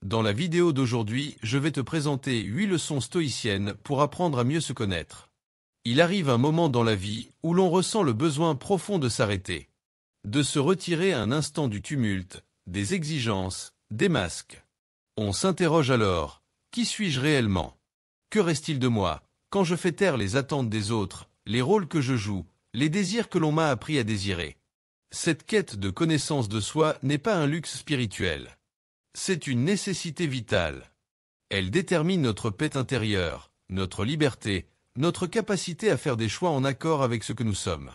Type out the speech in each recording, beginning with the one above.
Dans la vidéo d'aujourd'hui, je vais te présenter 8 leçons stoïciennes pour apprendre à mieux se connaître. Il arrive un moment dans la vie où l'on ressent le besoin profond de s'arrêter, de se retirer un instant du tumulte, des exigences, des masques. On s'interroge alors, qui suis-je réellement? Que reste-t-il de moi, quand je fais taire les attentes des autres, les rôles que je joue, les désirs que l'on m'a appris à désirer? Cette quête de connaissance de soi n'est pas un luxe spirituel. C'est une nécessité vitale. Elle détermine notre paix intérieure, notre liberté, notre capacité à faire des choix en accord avec ce que nous sommes.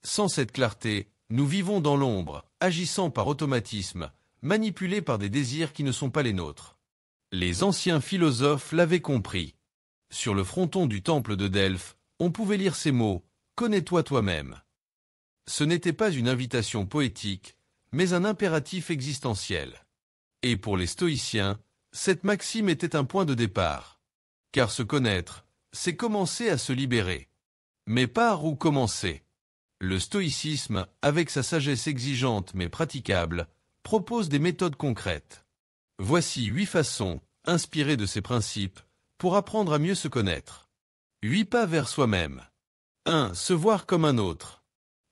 Sans cette clarté, nous vivons dans l'ombre, agissant par automatisme, manipulés par des désirs qui ne sont pas les nôtres. Les anciens philosophes l'avaient compris. Sur le fronton du temple de Delphes, on pouvait lire ces mots « Connais-toi toi-même ». Ce n'était pas une invitation poétique, mais un impératif existentiel. Et pour les stoïciens, cette maxime était un point de départ. Car se connaître, c'est commencer à se libérer. Mais par où commencer? Le stoïcisme, avec sa sagesse exigeante mais praticable, propose des méthodes concrètes. Voici 8 façons, inspirées de ces principes, pour apprendre à mieux se connaître. 8 pas vers soi-même. 1. Se voir comme un autre.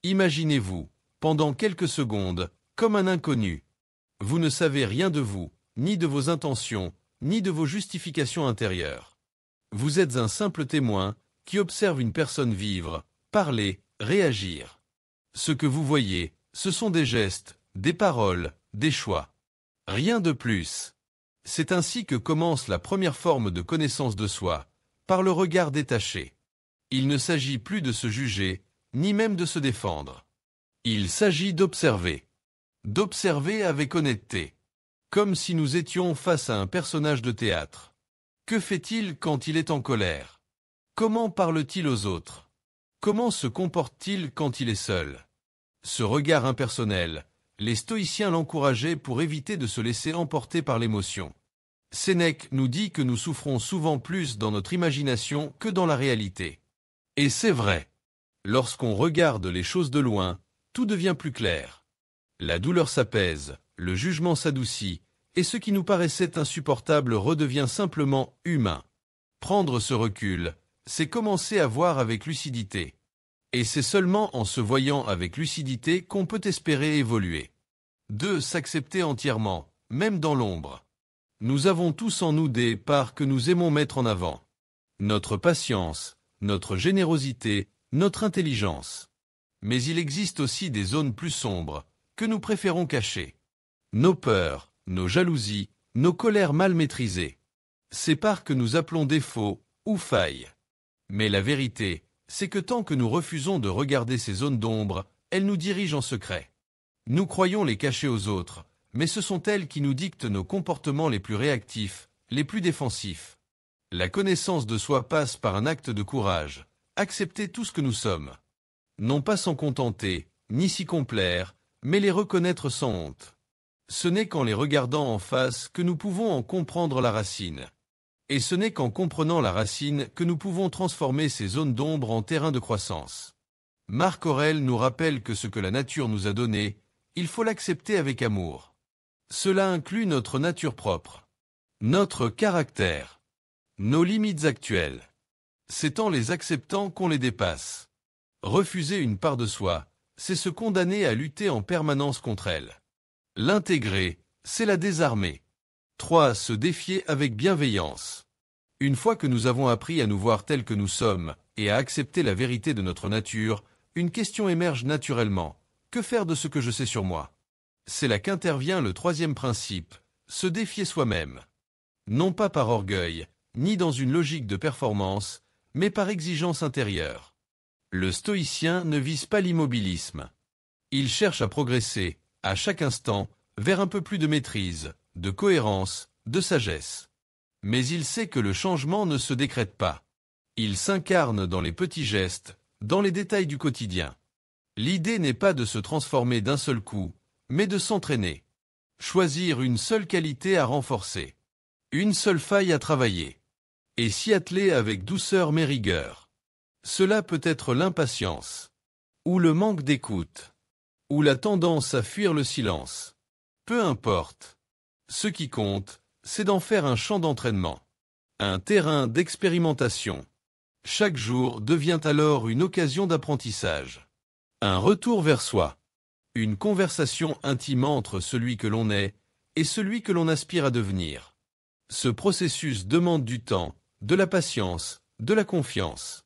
Imaginez-vous, pendant quelques secondes, comme un inconnu. Vous ne savez rien de vous, ni de vos intentions, ni de vos justifications intérieures. Vous êtes un simple témoin qui observe une personne vivre, parler, réagir. Ce que vous voyez, ce sont des gestes, des paroles, des choix. Rien de plus. C'est ainsi que commence la première forme de connaissance de soi, par le regard détaché. Il ne s'agit plus de se juger, ni même de se défendre. Il s'agit d'observer. D'observer avec honnêteté. Comme si nous étions face à un personnage de théâtre. Que fait-il quand il est en colère? Comment parle-t-il aux autres? Comment se comporte-t-il quand il est seul? Ce regard impersonnel, les stoïciens l'encourageaient pour éviter de se laisser emporter par l'émotion. Sénèque nous dit que nous souffrons souvent plus dans notre imagination que dans la réalité. Et c'est vrai. Lorsqu'on regarde les choses de loin, tout devient plus clair. La douleur s'apaise, le jugement s'adoucit, et ce qui nous paraissait insupportable redevient simplement humain. Prendre ce recul, c'est commencer à voir avec lucidité. Et c'est seulement en se voyant avec lucidité qu'on peut espérer évoluer. 2. S'accepter entièrement, même dans l'ombre. Nous avons tous en nous des parts que nous aimons mettre en avant. Notre patience, notre générosité, notre intelligence. Mais il existe aussi des zones plus sombres, que nous préférons cacher. Nos peurs, nos jalousies, nos colères mal maîtrisées. Ces parts que nous appelons défauts ou failles. Mais la vérité, c'est que tant que nous refusons de regarder ces zones d'ombre, elles nous dirigent en secret. Nous croyons les cacher aux autres, mais ce sont elles qui nous dictent nos comportements les plus réactifs, les plus défensifs. La connaissance de soi passe par un acte de courage, accepter tout ce que nous sommes. Non pas s'en contenter, ni s'y complaire, mais les reconnaître sans honte. Ce n'est qu'en les regardant en face que nous pouvons en comprendre la racine. Et ce n'est qu'en comprenant la racine que nous pouvons transformer ces zones d'ombre en terrain de croissance. Marc Aurèle nous rappelle que ce que la nature nous a donné, il faut l'accepter avec amour. Cela inclut notre nature propre, notre caractère, nos limites actuelles. C'est en les acceptant qu'on les dépasse. Refuser une part de soi, c'est se condamner à lutter en permanence contre elle. L'intégrer, c'est la désarmer. 3. Se défier avec bienveillance. Une fois que nous avons appris à nous voir tels que nous sommes et à accepter la vérité de notre nature, une question émerge naturellement. Que faire de ce que je sais sur moi? C'est là qu'intervient le 3e principe, se défier soi-même. Non pas par orgueil, ni dans une logique de performance, mais par exigence intérieure. Le stoïcien ne vise pas l'immobilisme. Il cherche à progresser, à chaque instant, vers un peu plus de maîtrise, de cohérence, de sagesse. Mais il sait que le changement ne se décrète pas. Il s'incarne dans les petits gestes, dans les détails du quotidien. L'idée n'est pas de se transformer d'un seul coup, mais de s'entraîner. Choisir une seule qualité à renforcer. Une seule faille à travailler. Et s'y atteler avec douceur mais rigueur. Cela peut être l'impatience, ou le manque d'écoute, ou la tendance à fuir le silence. Peu importe. Ce qui compte, c'est d'en faire un champ d'entraînement, un terrain d'expérimentation. Chaque jour devient alors une occasion d'apprentissage. Un retour vers soi. Une conversation intime entre celui que l'on est et celui que l'on aspire à devenir. Ce processus demande du temps, de la patience, de la confiance.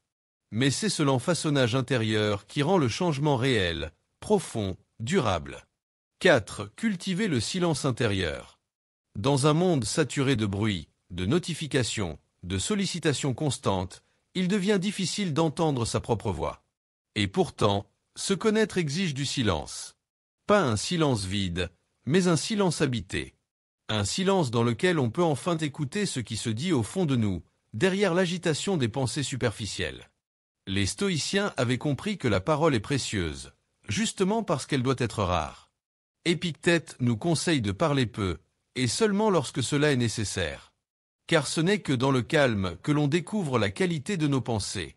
Mais c'est ce l'enfaçonnage intérieur qui rend le changement réel, profond, durable. 4. Cultiver le silence intérieur. Dans un monde saturé de bruit, de notifications, de sollicitations constantes, il devient difficile d'entendre sa propre voix. Et pourtant, se connaître exige du silence. Pas un silence vide, mais un silence habité. Un silence dans lequel on peut enfin écouter ce qui se dit au fond de nous, derrière l'agitation des pensées superficielles. Les stoïciens avaient compris que la parole est précieuse, justement parce qu'elle doit être rare. Épictète nous conseille de parler peu, et seulement lorsque cela est nécessaire. Car ce n'est que dans le calme que l'on découvre la qualité de nos pensées.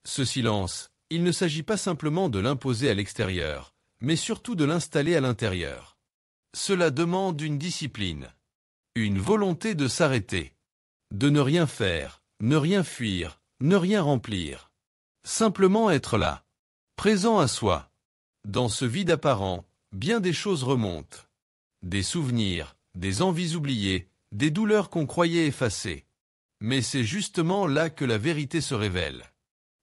Ce silence, il ne s'agit pas simplement de l'imposer à l'extérieur, mais surtout de l'installer à l'intérieur. Cela demande une discipline, une volonté de s'arrêter, de ne rien faire, ne rien fuir, ne rien remplir. Simplement être là, présent à soi. Dans ce vide apparent, bien des choses remontent. Des souvenirs, des envies oubliées, des douleurs qu'on croyait effacées. Mais c'est justement là que la vérité se révèle.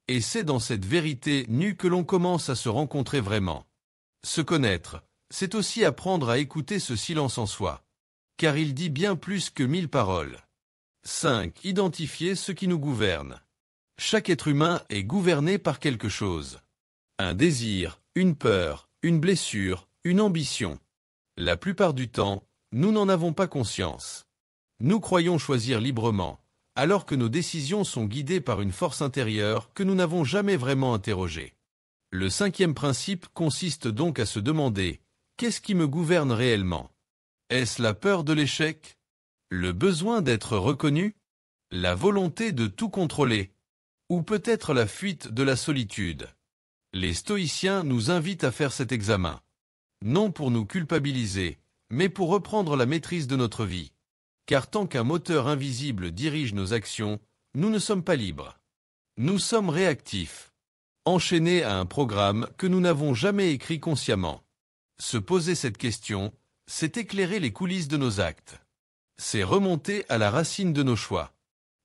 Et c'est dans cette vérité nue que l'on commence à se rencontrer vraiment. Se connaître, c'est aussi apprendre à écouter ce silence en soi. Car il dit bien plus que 1000 paroles. 5. Identifier ce qui nous gouverne. Chaque être humain est gouverné par quelque chose. Un désir, une peur, une blessure, une ambition. La plupart du temps, nous n'en avons pas conscience. Nous croyons choisir librement, alors que nos décisions sont guidées par une force intérieure que nous n'avons jamais vraiment interrogée. Le 5e principe consiste donc à se demander « Qu'est-ce qui me gouverne réellement ?» Est-ce la peur de l'échec? Le besoin d'être reconnu? La volonté de tout contrôler? Ou peut-être la fuite de la solitude? Les stoïciens nous invitent à faire cet examen. Non pour nous culpabiliser, mais pour reprendre la maîtrise de notre vie. Car tant qu'un moteur invisible dirige nos actions, nous ne sommes pas libres. Nous sommes réactifs, enchaînés à un programme que nous n'avons jamais écrit consciemment. Se poser cette question, c'est éclairer les coulisses de nos actes. C'est remonter à la racine de nos choix.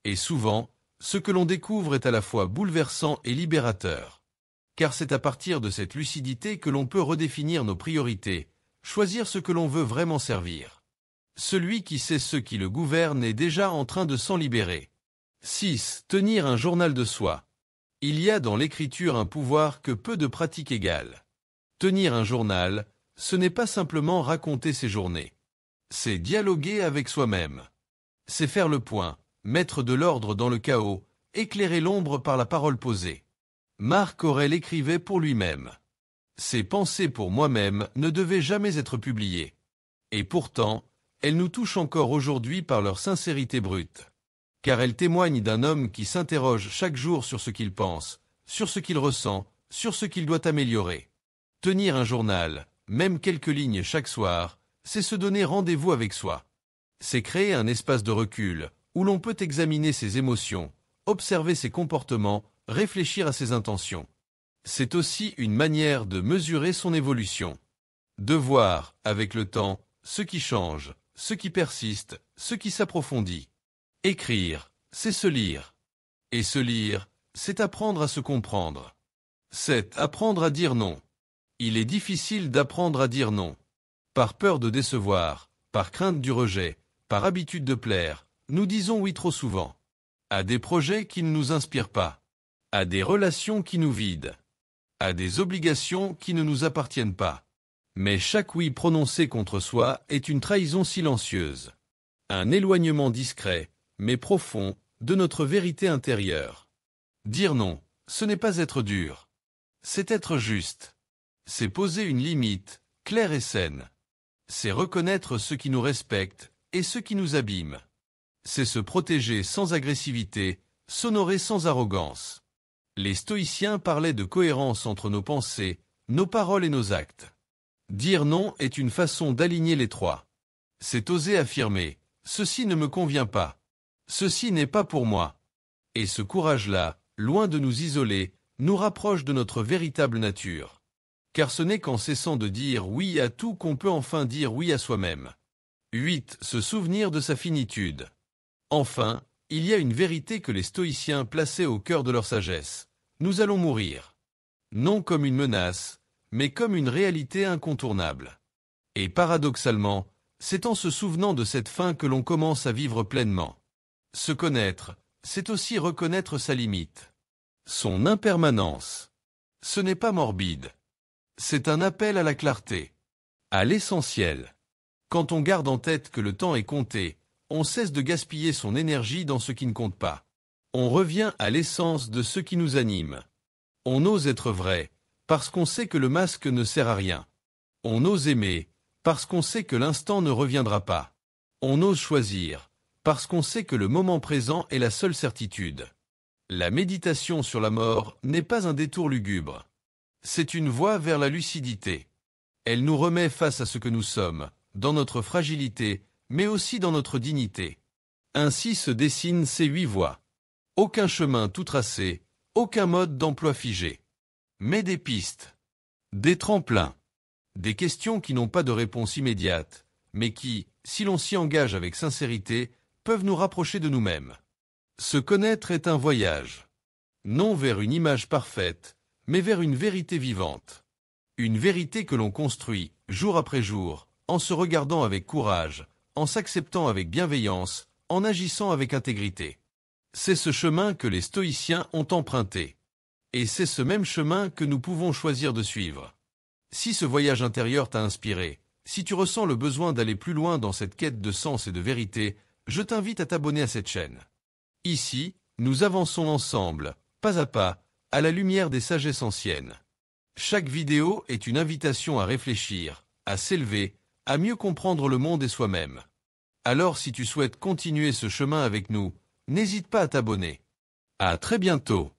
Et souvent, ce que l'on découvre est à la fois bouleversant et libérateur. Car c'est à partir de cette lucidité que l'on peut redéfinir nos priorités, choisir ce que l'on veut vraiment servir. Celui qui sait ce qui le gouverne est déjà en train de s'en libérer. 6. Tenir un journal de soi. Il y a dans l'écriture un pouvoir que peu de pratiques égalent. Tenir un journal, ce n'est pas simplement raconter ses journées. C'est dialoguer avec soi-même. C'est faire le point, mettre de l'ordre dans le chaos, éclairer l'ombre par la parole posée. Marc Aurèle écrivait pour lui-même. Ces pensées pour moi-même ne devaient jamais être publiées. Et pourtant, elles nous touchent encore aujourd'hui par leur sincérité brute. Car elles témoignent d'un homme qui s'interroge chaque jour sur ce qu'il pense, sur ce qu'il ressent, sur ce qu'il doit améliorer. Tenir un journal, même quelques lignes chaque soir, c'est se donner rendez-vous avec soi. C'est créer un espace de recul, où l'on peut examiner ses émotions, observer ses comportements, réfléchir à ses intentions. C'est aussi une manière de mesurer son évolution. De voir, avec le temps, ce qui change, ce qui persiste, ce qui s'approfondit. Écrire, c'est se lire. Et se lire, c'est apprendre à se comprendre. 7. Apprendre à dire non. Il est difficile d'apprendre à dire non. Par peur de décevoir, par crainte du rejet, par habitude de plaire, nous disons oui trop souvent. À des projets qui ne nous inspirent pas. À des relations qui nous vident. À des obligations qui ne nous appartiennent pas. Mais chaque oui prononcé contre soi est une trahison silencieuse. Un éloignement discret, mais profond, de notre vérité intérieure. Dire non, ce n'est pas être dur. C'est être juste. C'est poser une limite, claire et saine. C'est reconnaître ce qui nous respecte et ce qui nous abîme. C'est se protéger sans agressivité, s'honorer sans arrogance. Les stoïciens parlaient de cohérence entre nos pensées, nos paroles et nos actes. Dire non est une façon d'aligner les trois. C'est oser affirmer, Ceci ne me convient pas. Ceci n'est pas pour moi. Et ce courage-là, loin de nous isoler, nous rapproche de notre véritable nature. Car ce n'est qu'en cessant de dire oui à tout qu'on peut enfin dire oui à soi-même. 8. Se souvenir de sa finitude. Enfin, il y a une vérité que les stoïciens plaçaient au cœur de leur sagesse. Nous allons mourir. Non comme une menace, mais comme une réalité incontournable. Et paradoxalement, c'est en se souvenant de cette fin que l'on commence à vivre pleinement. Se connaître, c'est aussi reconnaître sa limite. Son impermanence. Ce n'est pas morbide. C'est un appel à la clarté. À l'essentiel. Quand on garde en tête que le temps est compté, on cesse de gaspiller son énergie dans ce qui ne compte pas. On revient à l'essence de ce qui nous anime. On ose être vrai, parce qu'on sait que le masque ne sert à rien. On ose aimer, parce qu'on sait que l'instant ne reviendra pas. On ose choisir, parce qu'on sait que le moment présent est la seule certitude. La méditation sur la mort n'est pas un détour lugubre. C'est une voie vers la lucidité. Elle nous remet face à ce que nous sommes, dans notre fragilité, mais aussi dans notre dignité. Ainsi se dessinent ces 8 voies. Aucun chemin tout tracé, aucun mode d'emploi figé. Mais des pistes, des tremplins, des questions qui n'ont pas de réponse immédiate, mais qui, si l'on s'y engage avec sincérité, peuvent nous rapprocher de nous-mêmes. Se connaître est un voyage. Non vers une image parfaite, mais vers une vérité vivante. Une vérité que l'on construit, jour après jour, en se regardant avec courage, en s'acceptant avec bienveillance, en agissant avec intégrité. C'est ce chemin que les stoïciens ont emprunté. Et c'est ce même chemin que nous pouvons choisir de suivre. Si ce voyage intérieur t'a inspiré, si tu ressens le besoin d'aller plus loin dans cette quête de sens et de vérité, je t'invite à t'abonner à cette chaîne. Ici, nous avançons ensemble, pas à pas, à la lumière des sagesses anciennes. Chaque vidéo est une invitation à réfléchir, à s'élever, à mieux comprendre le monde et soi-même. Alors si tu souhaites continuer ce chemin avec nous, n'hésite pas à t'abonner. À très bientôt.